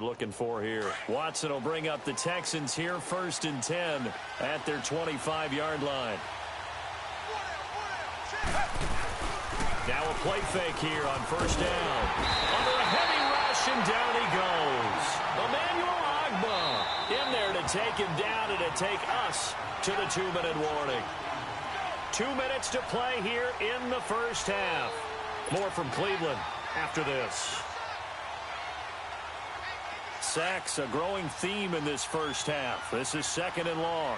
they're looking for here. Watson will bring up the Texans here, 1st and 10 at their 25-yard line. Now a play fake here on 1st down. Under a heavy rush, and down he goes. Emmanuel Ogbah in there to take him down and to take us to the 2-minute warning. 2 minutes to play here in the first half. More from Cleveland after this. Sacks, a growing theme in this first half. This is 2nd and long.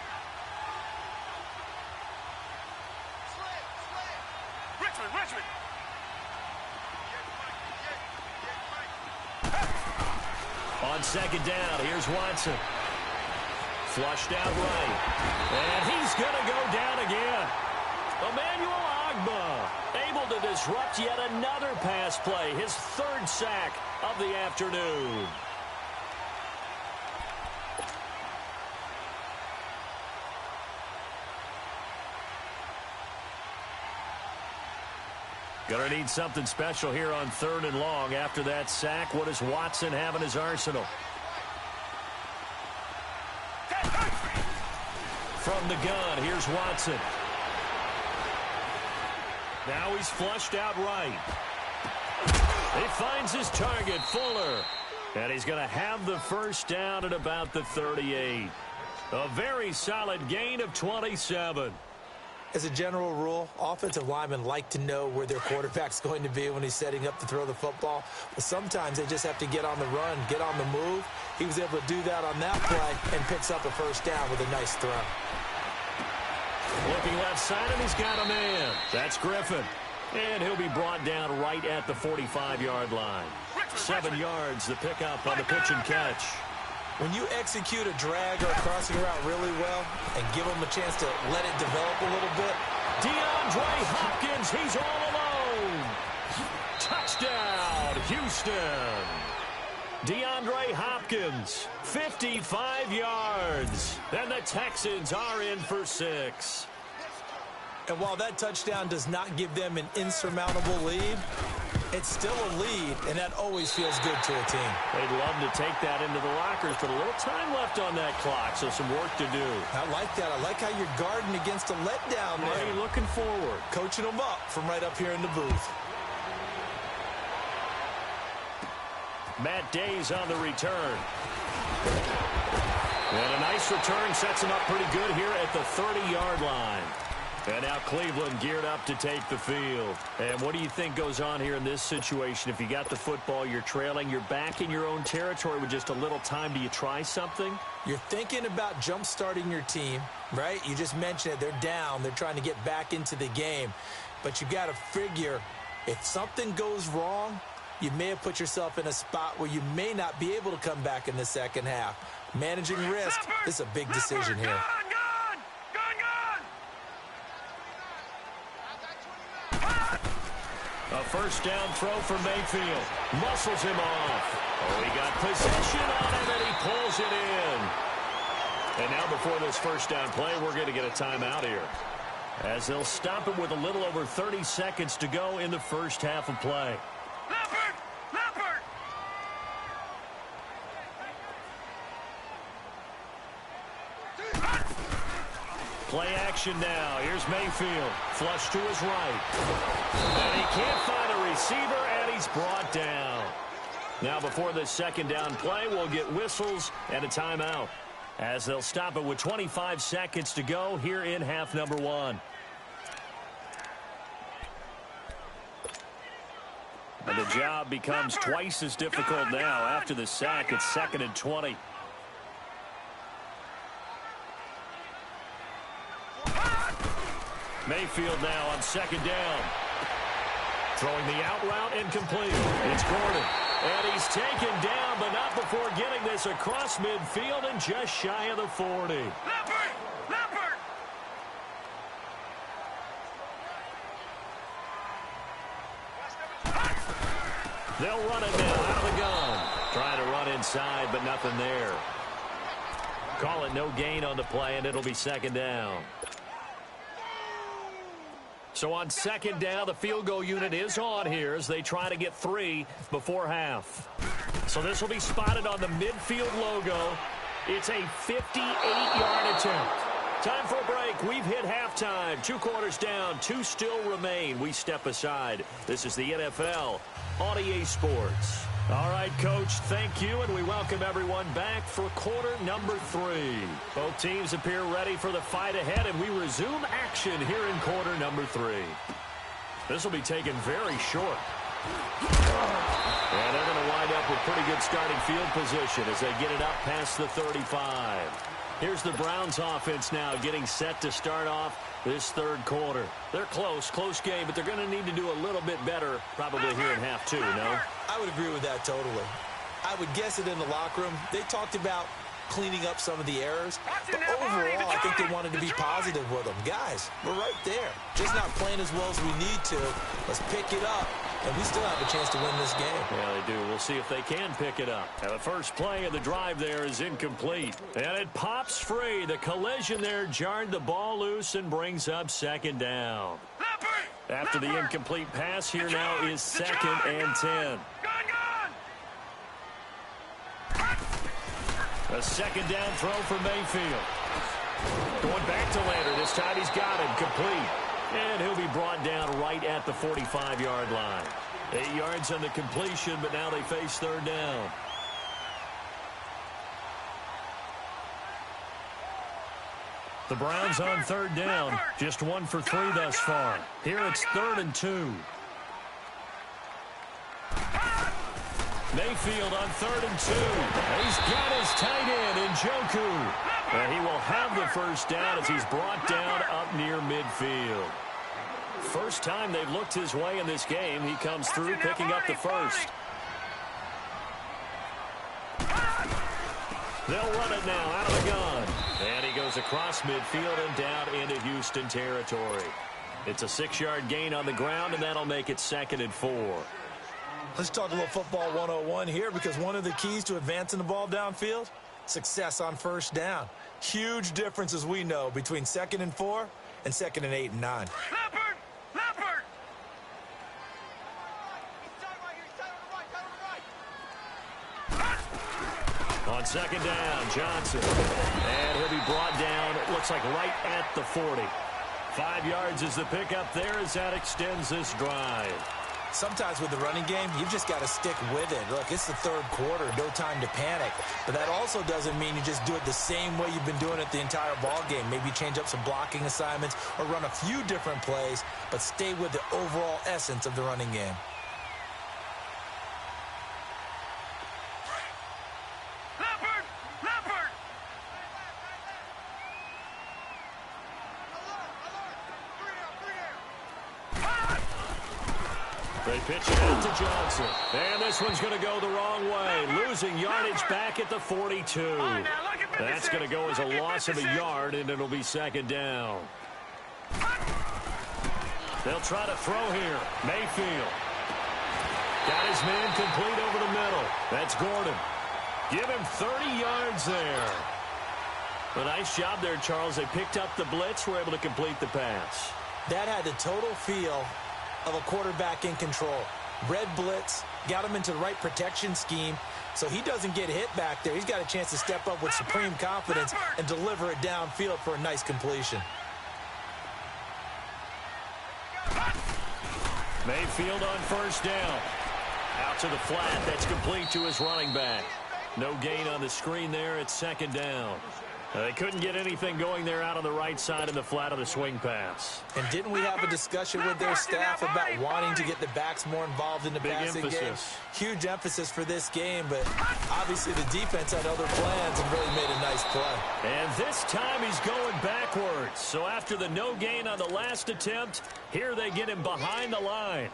Richmond. On 2nd down, here's Watson. Flushed out right. And he's going to go down again. Emmanuel Ogbah able to disrupt yet another pass play. His 3rd sack of the afternoon. Going to need something special here on 3rd and long. After that sack, what does Watson have in his arsenal? From the gun, here's Watson. Now he's flushed out right. He finds his target, Fuller. And he's going to have the 1st down at about the 38. A very solid gain of 27. As a general rule, offensive linemen like to know where their quarterback's going to be when he's setting up to throw the football. But sometimes they just have to get on the run, get on the move. He was able to do that on that play and picks up a 1st down with a nice throw. Looking left side, and he's got a man. That's Griffin. And he'll be brought down right at the 45-yard line. 7 yards, the pickup on the pitch and catch. When you execute a drag or a crossing route really well and give them a chance to let it develop a little bit. DeAndre Hopkins, he's all alone. Touchdown, Houston. DeAndre Hopkins, 55 yards. And the Texans are in for 6. And while that touchdown does not give them an insurmountable lead, it's still a lead, and that always feels good to a team. They'd love to take that into the lockers, but a little time left on that clock, so some work to do. I like that. I like how you're guarding against a letdown there. Are you looking forward? Coaching them up from right up here in the booth. Matt Day's on the return. And a nice return sets him up pretty good here at the 30-yard line. And now Cleveland geared up to take the field. And what do you think goes on here in this situation? If you got the football, you're trailing, you're back in your own territory with just a little time. Do you try something? You're thinking about jump-starting your team, right? You just mentioned it. They're down. They're trying to get back into the game. But you got to figure if something goes wrong, you may have put yourself in a spot where you may not be able to come back in the second half. Managing risk is a big decision here. A 1st down throw for Mayfield. Muscles him off. Oh, he got possession on him, and he pulls it in. And now before this 1st down play, we're going to get a timeout here, as they'll stop it with a little over 30 seconds to go in the first half of play. Leopard! Play action now. Here's Mayfield. Flush to his right. And he can't find a receiver, and he's brought down. Now before this 2nd down play, we'll get whistles and a timeout, as they'll stop it with 25 seconds to go here in half number 1. And the job becomes twice as difficult now after the sack. It's 2nd and 20. Mayfield now on 2nd down. Throwing the out route incomplete. It's Gordon. And he's taken down, but not before getting this across midfield and just shy of the 40. Leopard! They'll run it now out of the gun. Trying to run inside, but nothing there. Call it no gain on the play, and it'll be 2nd down. So on 2nd down, the field goal unit is on here as they try to get 3 before half. So this will be spotted on the midfield logo. It's a 58-yard attempt. Time for a break. We've hit halftime. 2 quarters down. 2 still remain. We step aside. This is the NFL on EA Sports. All right, Coach, thank you, and we welcome everyone back for quarter number 3. Both teams appear ready for the fight ahead, and we resume action here in quarter number 3. This will be taken very short. And they're going to wind up with pretty good starting field position as they get it up past the 35. Here's the Browns offense now getting set to start off this third quarter. They're close game, but they're going to need to do a little bit better probably here in half 2, no? I would agree with that totally. I would guess it in the locker room. They talked about cleaning up some of the errors, but overall, I think they wanted to be positive with them. Guys, we're right there. Just not playing as well as we need to. Let's pick it up, and we still have a chance to win this game. Yeah, they do. We'll see if they can pick it up. Now, the first play of the drive there is incomplete, and it pops free. The collision there jarred the ball loose and brings up second down. After the incomplete pass, here now is 2nd and 10. A second down throw for Mayfield. Going back to Lander. This time he's got him complete. And he'll be brought down right at the 45-yard line. 8 yards on the completion, but now they face third down. The Browns on third down. Just 1 for 3 thus far. Here it's 3rd and 2. Mayfield on 3rd and 2. He's got his tight end, Njoku. And he will have the first down as he's brought down up near midfield. First time they've looked his way in this game. He comes through picking up the first. They'll run it now out of the gun. And he goes across midfield and down into Houston territory. It's a 6-yard gain on the ground, and that'll make it 2nd and 4. Let's talk a little football 101 here, because one of the keys to advancing the ball downfield, success on first down. Huge difference, as we know, between 2nd and 4 and 2nd and 8 and 9. Leopard! On second down, Johnson. And he'll be brought down, it looks like right at the 40. 5 yards is the pickup there as that extends this drive. Sometimes with the running game, you've just got to stick with it. Look, it's the third quarter, no time to panic. But that also doesn't mean you just do it the same way you've been doing it the entire ball game. Maybe change up some blocking assignments or run a few different plays, but stay with the overall essence of the running game. They pitch it out to Johnson. And this one's going to go the wrong way. Losing yardage back at the 42. That's going to go as a loss of a yard, and it'll be 2nd down. They'll try to throw here. Mayfield. Got his man complete over the middle. That's Gordon. Give him 30 yards there. A nice job there, Charles. They picked up the blitz, were able to complete the pass. That had the total feel of a quarterback in control. Red blitz, got him into the right protection scheme, so he doesn't get hit back there. He's got a chance to step up with supreme confidence and deliver it downfield for a nice completion. Mayfield on first down. Out to the flat. That's complete to his running back. No gain on the screen there. It's 2nd down. They couldn't get anything going there out on the right side of the flat of the swing pass. And didn't we have a discussion with their staff about wanting to get the backs more involved in the passing game? Huge emphasis for this game, but obviously the defense had other plans and really made a nice play. And this time he's going backwards. So after the no gain on the last attempt, here they get him behind the line.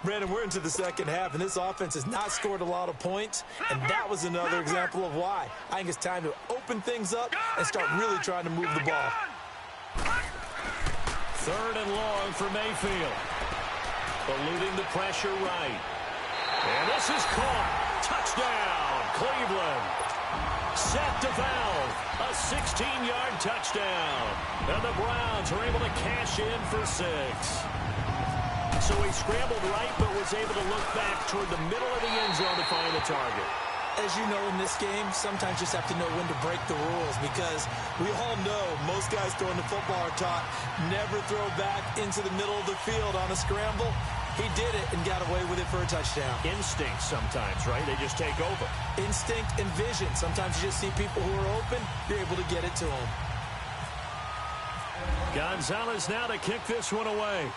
Brandon, we're into the second half, and this offense has not scored a lot of points, and that was another example of why. I think it's time to open things up and start really trying to move the ball. 3rd and long for Mayfield. Eluding the pressure right. And this is caught. Touchdown, Cleveland. Set to Valve. A 16-yard touchdown. And the Browns are able to cash in for 6. So he scrambled right, but was able to look back toward the middle of the end zone to find the target. As you know, in this game, sometimes you just have to know when to break the rules, because we all know most guys throwing the football are taught never throw back into the middle of the field on a scramble. He did it and got away with it for a touchdown. Instinct sometimes, right? They just take over. Instinct and vision. Sometimes you just see people who are open, you're able to get it to them. Gonzalez now to kick this one away.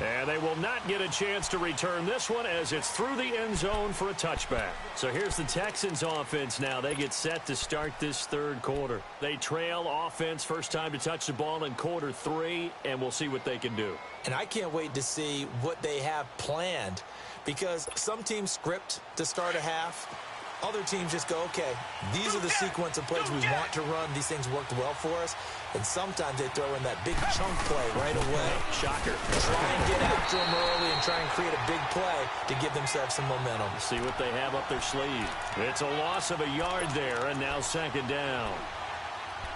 And they will not get a chance to return this one as it's through the end zone for a touchback. So here's the Texans offense now. They get set to start this third quarter. They trail offense, first time to touch the ball in quarter 3, and we'll see what they can do. And I can't wait to see what they have planned, because some teams script to start a half. Other teams just go, okay, these are the sequence of plays we want to run. These things worked well for us. And sometimes they throw in that big chunk play right away. Shocker. Try and get after them early and try and create a big play to give themselves some momentum. See what they have up their sleeve. It's a loss of a yard there, and now second down.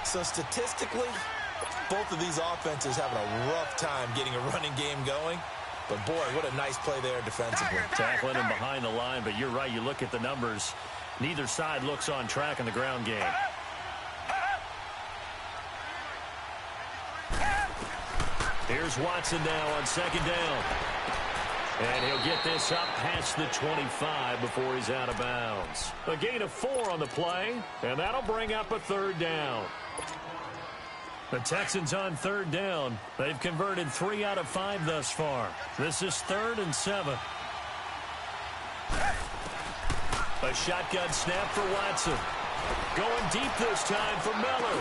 So statistically, both of these offenses having a rough time getting a running game going. But, boy, what a nice play there defensively. Tackling him behind the line, but you're right. You look at the numbers. Neither side looks on track in the ground game. Here's Watson now on second down. And he'll get this up past the 25 before he's out of bounds. A gain of 4 on the play, and that'll bring up a third down. The Texans on third down. They've converted 3 out of 5 thus far. This is 3rd and 7. A shotgun snap for Watson. Going deep this time for Miller.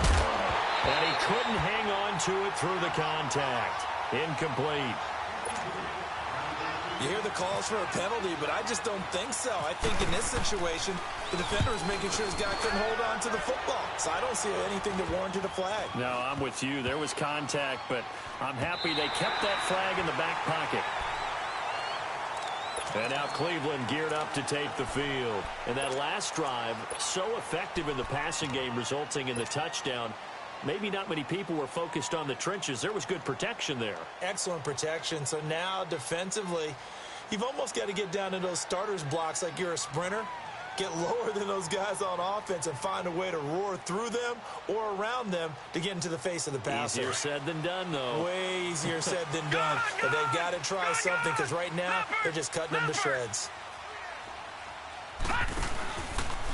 And he couldn't hang on to it through the contact. Incomplete. You hear the calls for a penalty, but I just don't think so. I think in this situation, the defender was making sure his guy couldn't hold on to the football. So I don't see anything that warranted a flag. No, I'm with you. There was contact, but I'm happy they kept that flag in the back pocket. And now Cleveland geared up to take the field. And that last drive, so effective in the passing game, resulting in the touchdown. Maybe not many people were focused on the trenches. There was good protection there. Excellent protection. So now defensively, you've almost got to get down to those starters blocks like you're a sprinter. Get lower than those guys on offense and find a way to roar through them or around them to get into the face of the passer. Easier said than done, though. Way easier said than done. But they've got to try something, because right now they're just cutting them to shreds.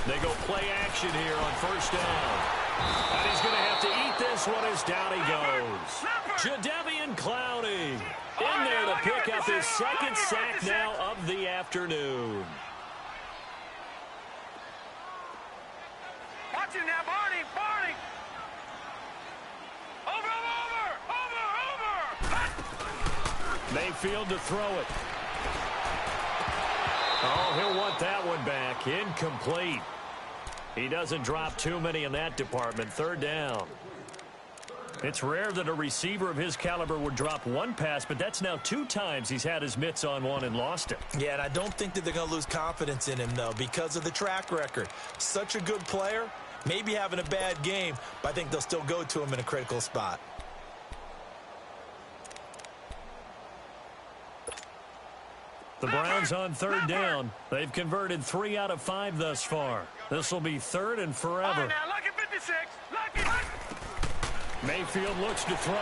They go play action here on first down. And he's going to have to eat this one as down he goes. Jadeveon Clowney in there to pick up his second sack now of the afternoon. Watch it now, Barney, Barney. Over. Mayfield to throw it. Oh, he'll want that one back. Incomplete. He doesn't drop too many in that department. Third down. It's rare that a receiver of his caliber would drop one pass, but that's now 2 times he's had his mitts on one and lost it. Yeah, and I don't think that they're going to lose confidence in him, though, because of the track record. Such a good player, maybe having a bad game, but I think they'll still go to him in a critical spot. The Browns on third down. They've converted 3 out of 5 thus far. This will be 3rd and forever. Now, lucky 56. Lucky. Mayfield looks to throw.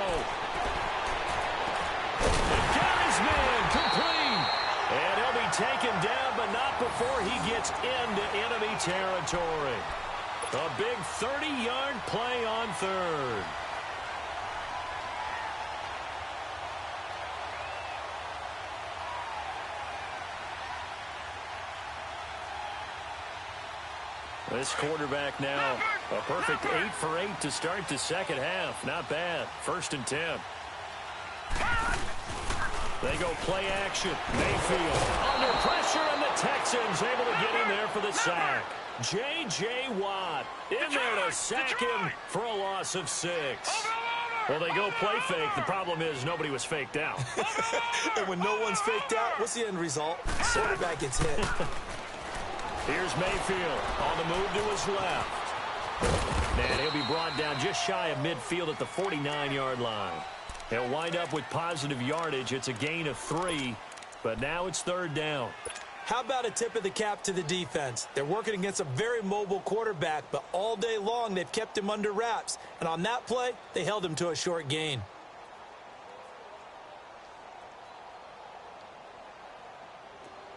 Got his man complete. And he'll be taken down, but not before he gets into enemy territory. A big 30-yard play on third. This quarterback now, a perfect 8 for 8 to start the second half. Not bad. 1st and 10. They go play action. Mayfield under pressure, and the Texans able to get in there for the sack. J.J. Watt in there to sack him for a loss of 6. Well, they go play fake. The problem is nobody was faked out. And when no one's faked out, what's the end result? Quarterback gets hit. Here's Mayfield on the move to his left. And he'll be brought down just shy of midfield at the 49-yard line. He'll wind up with positive yardage. It's a gain of 3, but now it's third down. How about a tip of the cap to the defense? They're working against a very mobile quarterback, but all day long they've kept him under wraps. And on that play, they held him to a short gain.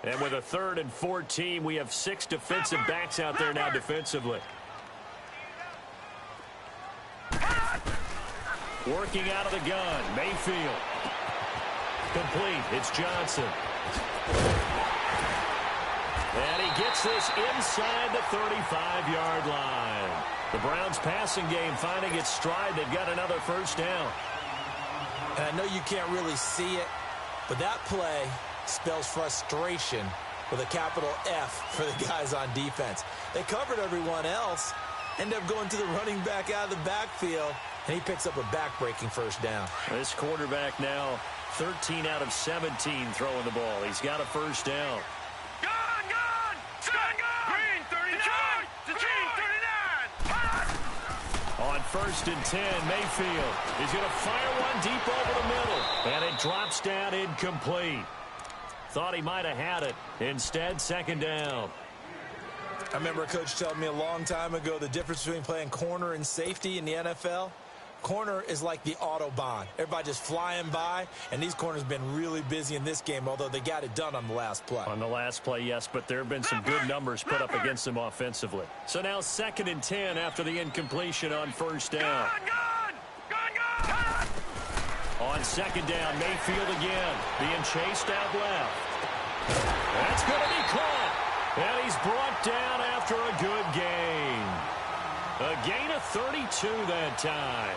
And with a 3rd and 14, we have 6 defensive backs out there now defensively. Working out of the gun, Mayfield. Complete, it's Johnson. And he gets this inside the 35-yard line. The Browns' passing game finding its stride. They've got another first down. And I know you can't really see it, but that play spells frustration with a capital F for the guys on defense. They covered everyone else, end up going to the running back out of the backfield, and he picks up a back-breaking first down. This quarterback now 13 out of 17 throwing the ball. He's got a first down. Green 39. Green 39. On 1st and 10, Mayfield is going to fire one deep over the middle. And it drops down incomplete. Thought he might have had it. Instead, 2nd down. I remember a coach telling me a long time ago the difference between playing corner and safety in the NFL. Corner is like the Autobahn. Everybody just flying by, and these corners have been really busy in this game, although they got it done on the last play. On the last play, yes, but there have been some good numbers put up against them offensively. So now 2nd and 10 after the incompletion on 1st down. On 2nd down, Mayfield again, being chased out left. That's going to be caught. And he's brought down after a good gain. A gain of 32 that time.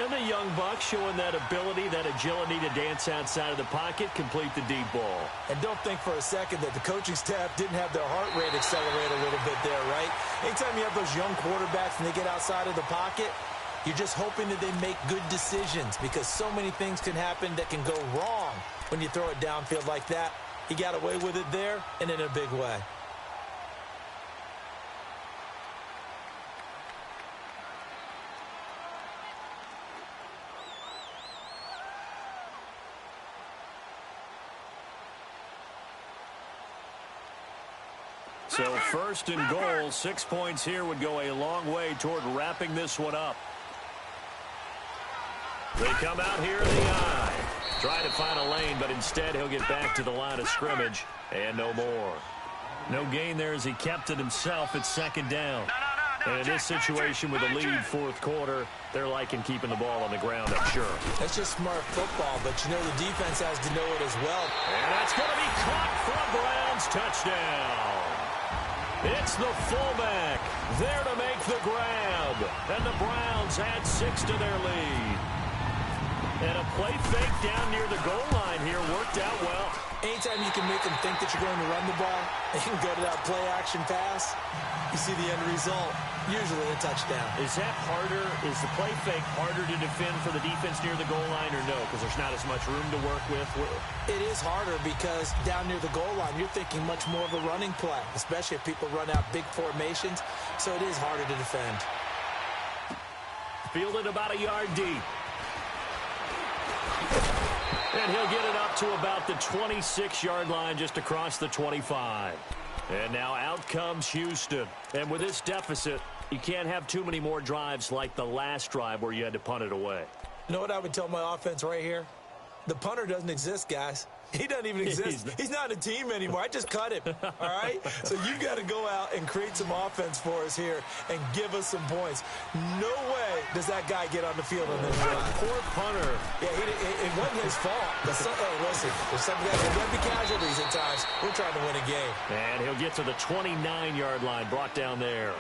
And the young buck showing that ability, that agility to dance outside of the pocket, complete the deep ball. And don't think for a second that the coaching staff didn't have their heart rate accelerate a little bit there, right? Anytime you have those young quarterbacks and they get outside of the pocket, you're just hoping that they make good decisions because so many things can happen that can go wrong when you throw it downfield like that. He got away with it there and in a big way. So 1st and goal, 6 points here would go a long way toward wrapping this one up. They come out here in the eye. Try to find a lane, but instead he'll get back to the line of scrimmage and no more. No gain there as he kept it himself at 2nd down. And in this situation with a lead 4th quarter, they're liking keeping the ball on the ground, I'm sure. That's just smart football, but you know the defense has to know it as well. And that's going to be caught for a Browns touchdown. It's the fullback there to make the grab. And the Browns add 6 to their lead. And a play fake down near the goal line here worked out well. Anytime you can make them think that you're going to run the ball, they can go to that play-action pass. You see the end result, usually a touchdown. Is that harder? Is the play fake harder to defend for the defense near the goal line or no? Because there's not as much room to work with. It is harder because down near the goal line, you're thinking much more of a running play, especially if people run out big formations. So it is harder to defend. Fielded about a yard deep. And he'll get it up to about the 26-yard line just across the 25. And now out comes Houston. And with this deficit, you can't have too many more drives like the last drive where you had to punt it away. You know what I would tell my offense right here? The punter doesn't exist, guys. He doesn't even exist. He's not a team anymore. I just cut him, all right? So you've got to go out and create some offense for us here and give us some points. No way does that guy get on the field on this drive. Poor punter. Yeah, it wasn't his fault. But hey, listen, there's some guys that going to be casualties at times. We're trying to win a game. And he'll get to the 29-yard line, brought down there.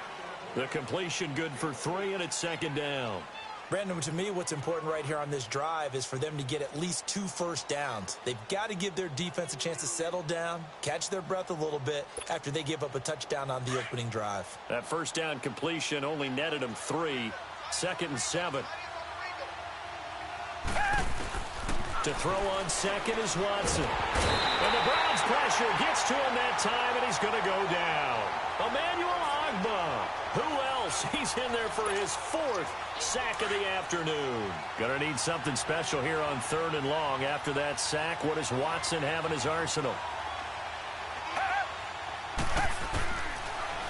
The completion good for 3, and it's 2nd down. Brandon, to me, what's important right here on this drive is for them to get at least 2 first downs. They've got to give their defense a chance to settle down, catch their breath a little bit after they give up a touchdown on the opening drive. That first down completion only netted them 3. 2nd and 7. To throw on 2nd is Watson. And the Browns pressure gets to him that time, and he's going to go down. Emmanuel Ogbah. Who else? He's in there for his 4th sack of the afternoon. Gonna need something special here on 3rd and long. After that sack, what does Watson have in his arsenal?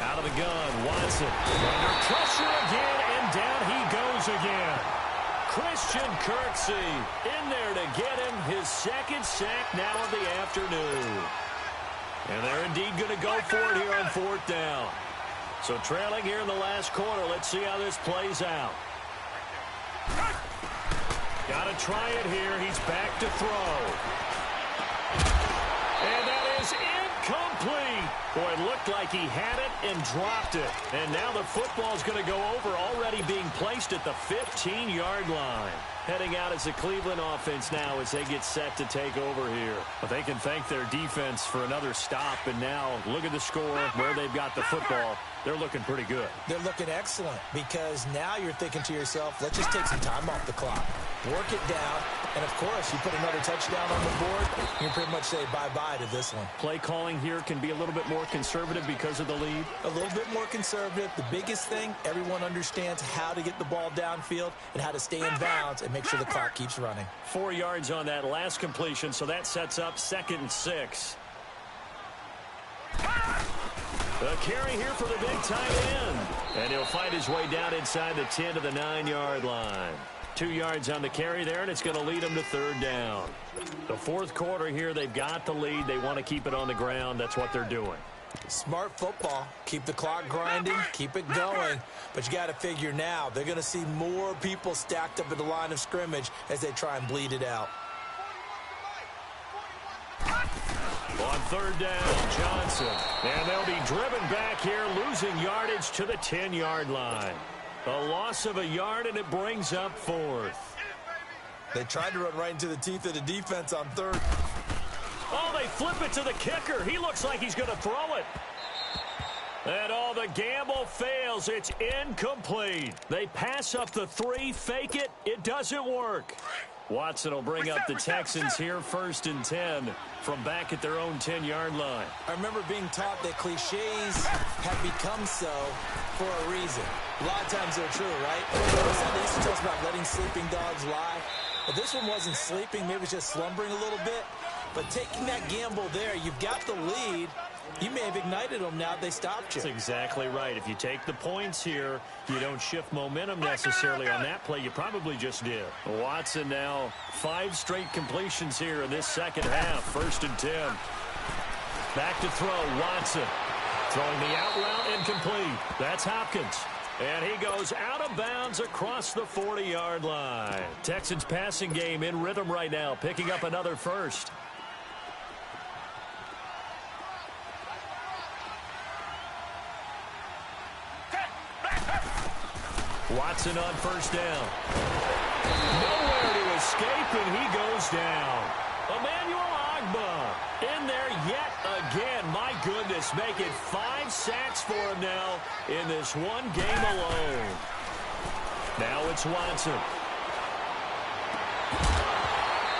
Out of the gun, Watson. Under pressure again, and down he goes again. Christian Kirksey in there to get him his 2nd sack now of the afternoon. And they're indeed going to go for it here on 4th down. So trailing here in the last quarter. Let's see how this plays out. Got to try it here. He's back to throw. And that is incomplete. Boy, it looked like he had it and dropped it. And now the football's going to go over, already being placed at the 15-yard line. Heading out as the Cleveland offense now as they get set to take over here. But they can thank their defense for another stop. And now look at the score, where they've got the football. They're looking pretty good. They're looking excellent because now you're thinking to yourself, let's just take some time off the clock. Work it down. And, of course, you put another touchdown on the board, you can pretty much say bye-bye to this one. Play calling here can be a little bit more conservative because of the lead. A little bit more conservative. The biggest thing, everyone understands how to get the ball downfield and how to stay in bounds and make sure the clock keeps running. 4 yards on that last completion, so that sets up 2nd and 6. The carry here for the big tight end. And he'll fight his way down inside the 10 to the 9-yard line. 2 yards on the carry there, and it's going to lead them to 3rd down. The 4th quarter here, they've got the lead. They want to keep it on the ground. That's what they're doing. Smart football. Keep the clock grinding. Keep it going. But you got to figure now, they're going to see more people stacked up at the line of scrimmage as they try and bleed it out. On 3rd down, Johnson. And they'll be driven back here, losing yardage to the 10-yard line. A loss of a yard, and it brings up 4th. They tried to run right into the teeth of the defense on 3rd. Oh, they flip it to the kicker. He looks like he's going to throw it. And all the gamble fails. It's incomplete. They pass up the 3, fake it. It doesn't work. Watson will bring up the Texans here, 1st and 10 from back at their own 10-yard line. I remember being taught that cliches have become so for a reason. A lot of times they're true, right? They used to tell us about letting sleeping dogs lie. But this one wasn't sleeping. Maybe it was just slumbering a little bit. But taking that gamble there, you've got the lead. You may have ignited them now they stopped you. That's exactly right. If you take the points here, you don't shift momentum necessarily on that play. You probably just did. Watson now 5 straight completions here in this 2nd half. 1st and 10. Back to throw, Watson. Throwing the out route, incomplete. That's Hopkins. And he goes out of bounds across the 40-yard line. Texans passing game in rhythm right now, picking up another 1st. Watson on 1st down. Nowhere to escape, and he goes down. Emmanuel Ogbah in there yet again. My goodness, making 5 sacks for him now in this one game alone. Now it's Watson.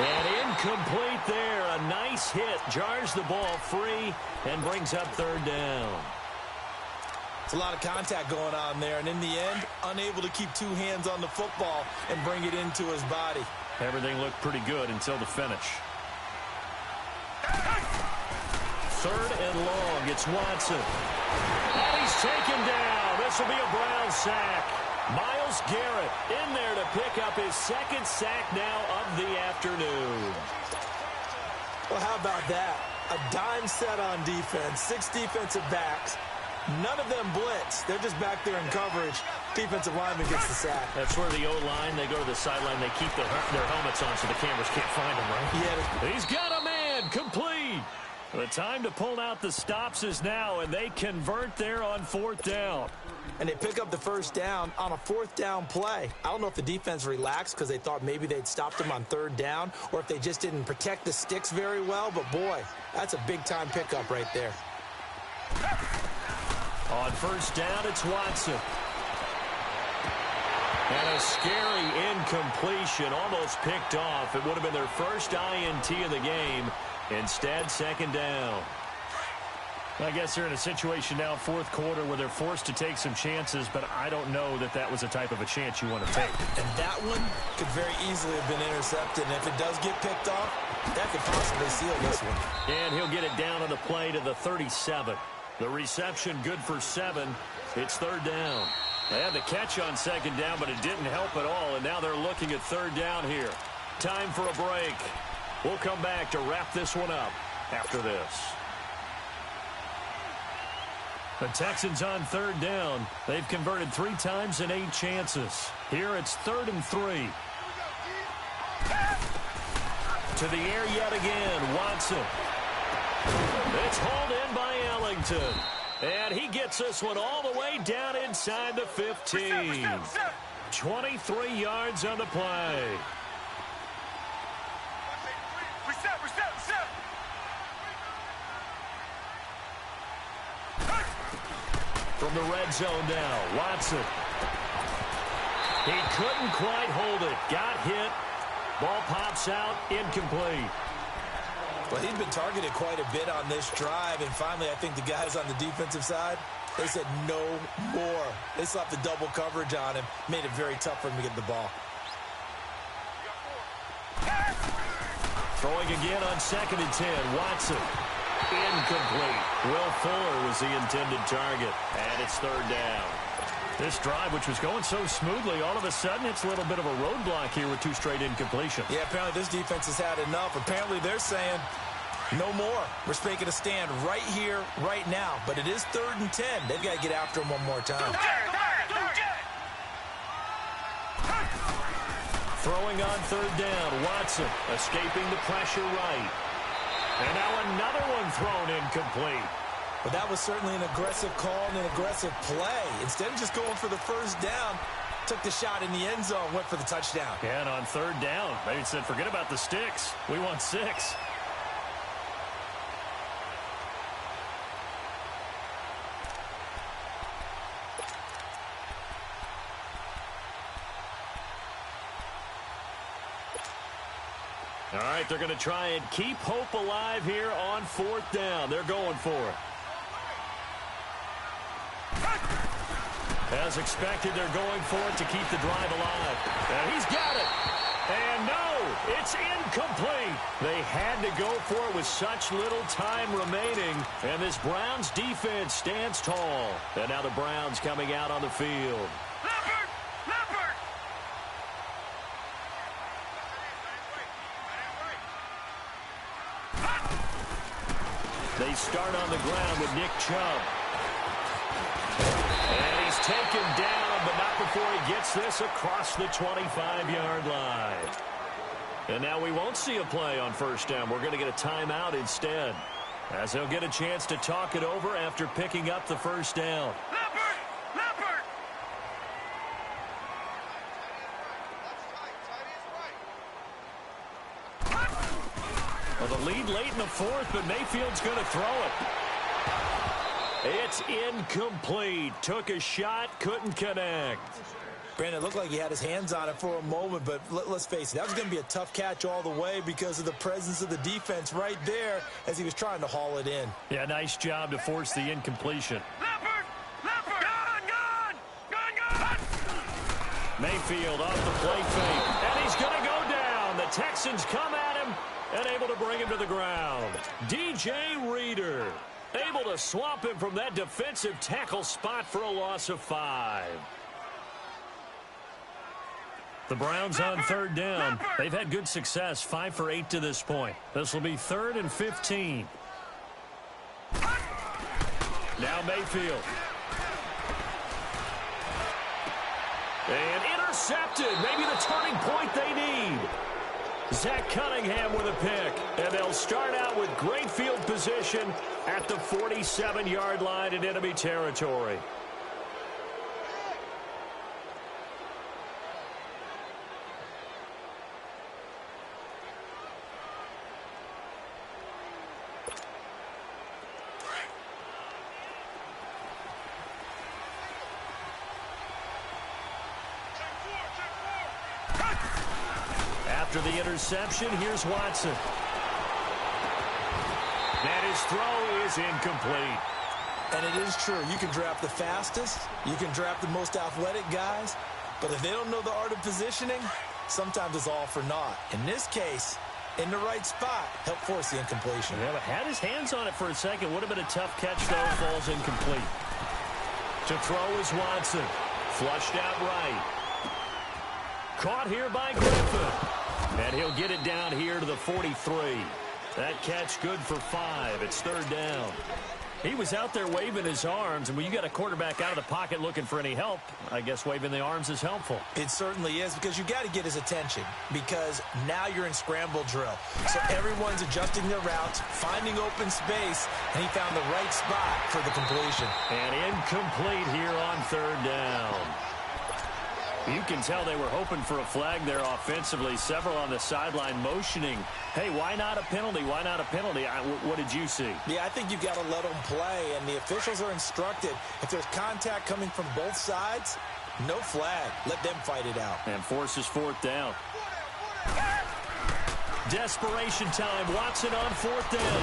And incomplete there. A nice hit. Jars the ball free and brings up 3rd down. It's a lot of contact going on there, and in the end, unable to keep 2 hands on the football and bring it into his body. Everything looked pretty good until the finish. 3rd and long. It's Watson. And he's taken down. This will be a Brown sack. Myles Garrett in there to pick up his 2nd sack now of the afternoon. Well, how about that? A dime set on defense, 6 defensive backs. None of them blitz. They're just back there in coverage. Defensive lineman gets the sack. That's where the O-line, they go to the sideline, they keep their helmets on so the cameras can't find them, right? Yeah. He's got a man, complete. The time to pull out the stops is now, and they convert there on 4th down. And they pick up the 1st down on a 4th down play. I don't know if the defense relaxed because they thought maybe they'd stopped them on 3rd down, or if they just didn't protect the sticks very well. But, boy, that's a big-time pickup right there. On 1st down, it's Watson. And a scary incompletion, almost picked off. It would have been their first INT of the game. Instead, 2nd down. I guess they're in a situation now, fourth quarter, where they're forced to take some chances, but I don't know that that was the type of a chance you want to take. And that one could very easily have been intercepted, and if it does get picked off, that could possibly seal this one. And he'll get it down on the play to the 37. The reception good for 7. It's third down. They had the catch on second down, but it didn't help at all, and now they're looking at third down here. Time for a break. We'll come back to wrap this one up after this. The Texans on third down. They've converted 3 times in 8 chances. Here it's 3rd and 3. To the air yet again, Watson. It's hauled in by Ellington. And he gets this one all the way down inside the 15. 23 yards on the play. From the red zone now, Watson. He couldn't quite hold it. Got hit. Ball pops out, incomplete. Well, he'd been targeted quite a bit on this drive, and finally I think the guys on the defensive side, they said no more. They slapped the double coverage on him, made it very tough for him to get the ball. Throwing again on 2nd and 10, Watson. Incomplete. Will Fuller was the intended target, and it's third down. This drive, which was going so smoothly, all of a sudden it's a little bit of a roadblock here with 2 straight incompletions. Yeah, apparently this defense has had enough. Apparently they're saying no more. We're making a stand right here, right now. But it is 3rd and 10. They've got to get after him one more time. Throwing on third down, Watson escaping the pressure right. And now another one thrown incomplete. But that was certainly an aggressive call and an aggressive play. Instead of just going for the first down, took the shot in the end zone, went for the touchdown. Yeah, and on third down, they said, forget about the sticks. We want 6. All right, they're going to try and keep hope alive here on 4th down. They're going for it. As expected, they're going for it to keep the drive alive. And he's got it. And no, it's incomplete. They had to go for it with such little time remaining. And this Browns defense stands tall. And now the Browns coming out on the field. They start on the ground with Nick Chubb. And he's taken down, but not before he gets this across the 25-yard line. And now we won't see a play on first down. We're going to get a timeout instead, as they'll get a chance to talk it over after picking up the first down. Well, the lead late in the 4th, but Mayfield's going to throw it. It's incomplete. Took a shot, couldn't connect. Brandon, it looked like he had his hands on it for a moment, but let's face it, that was going to be a tough catch all the way because of the presence of the defense right there as he was trying to haul it in. Yeah, nice job to force the incompletion. Mayfield off the play fake, and he's going to go down. The Texans come at him and able to bring him to the ground. DJ Reader able to swamp him from that defensive tackle spot for a loss of 5. The Browns on third down. They've had good success, 5 for 8 to this point. This will be 3rd and 15. Now Mayfield. And intercepted. Maybe the turning point they need. Zach Cunningham with a pick. And they'll start out with great field position at the 47-yard line in enemy territory. After the interception, here's Watson. That is throw is incomplete. And it is true. You can draft the fastest. You can draft the most athletic guys. But if they don't know the art of positioning, sometimes it's all for naught. In this case, in the right spot, helped force the incompletion. Yeah, but had his hands on it for a second. Would have been a tough catch, though. Falls incomplete. To throw is Watson. Flushed out right. Caught here by Griffin. And he'll get it down here to the 43. That catch good for 5. It's third down. He was out there waving his arms, and when you got a quarterback out of the pocket looking for any help, I guess waving the arms is helpful. It certainly is, because you got to get his attention, because now you're in scramble drill. So everyone's adjusting their routes, finding open space, and he found the right spot for the completion. And incomplete here on third down. You can tell they were hoping for a flag there offensively. Several on the sideline motioning, hey, why not a penalty? Why not a penalty? What did you see? Yeah, I think you've got to let them play, and the officials are instructed. If there's contact coming from both sides, no flag. Let them fight it out. And forces fourth down. Desperation time. Watson on fourth down.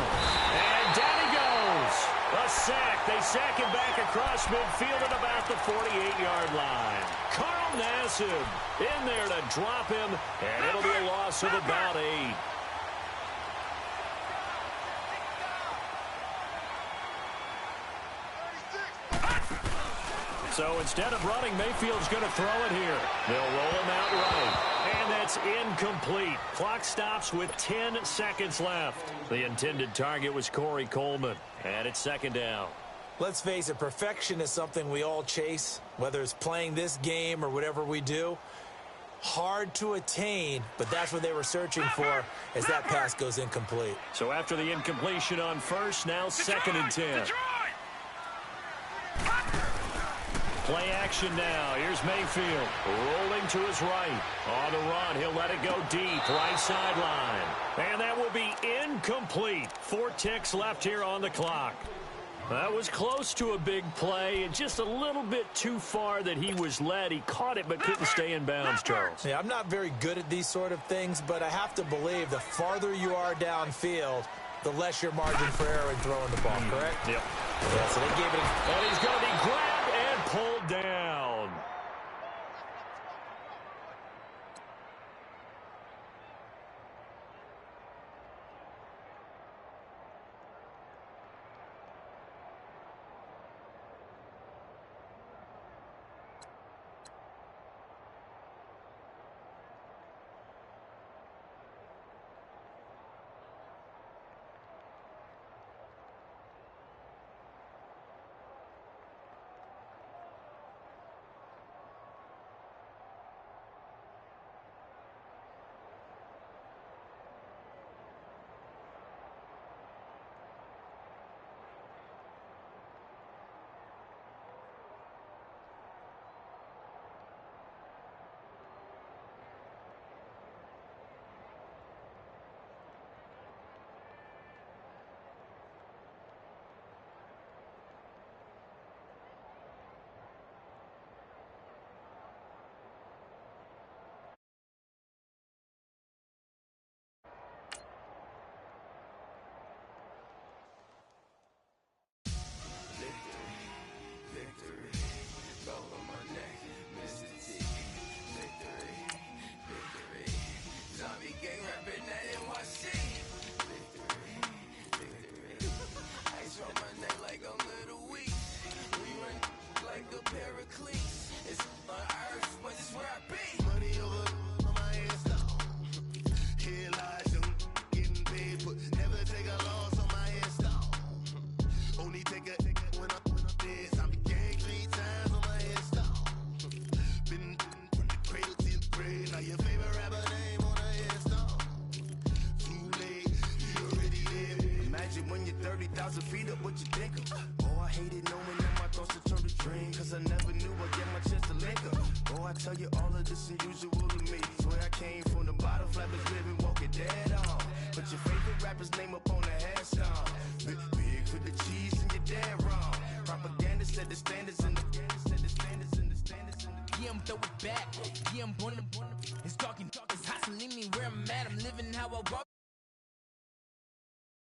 And down he goes. A sack. They sack him back across midfield at about the 48-yard line. Carl Nassib in there to drop him, and it'll be a loss of about 8. So instead of running, Mayfield's going to throw it here. They'll roll him out right. And that's incomplete. Clock stops with 10 seconds left. The intended target was Corey Coleman. And it's second down. Let's face it, perfection is something we all chase, whether it's playing this game or whatever we do. Hard to attain, but that's what they were searching for as that pass goes incomplete. So after the incompletion on first, now second and 10. Play action now. Here's Mayfield rolling to his right. On the run, he'll let it go deep, right sideline. And that will be incomplete. 4 ticks left here on the clock. That was close to a big play, and just a little bit too far that he was led. He caught it but couldn't stay in bounds, Charles. Yeah, I'm not very good at these sort of things, but I have to believe the farther you are downfield, the less your margin for error in throwing the ball, correct? Yep. Yeah, so they gave it and he's going to be grabbed and pulled down. tell you all of this unusual to me. Swear I came from the bottom, flappers living, walking dead on. Put your favorite rapper's name up on the headstone. Big for the cheese and you're dead wrong. Propaganda said the standards in the yeah, I'm throw it back. Yeah, I'm born. It's talking. It's hustling me where I'm at. I'm living how I walk.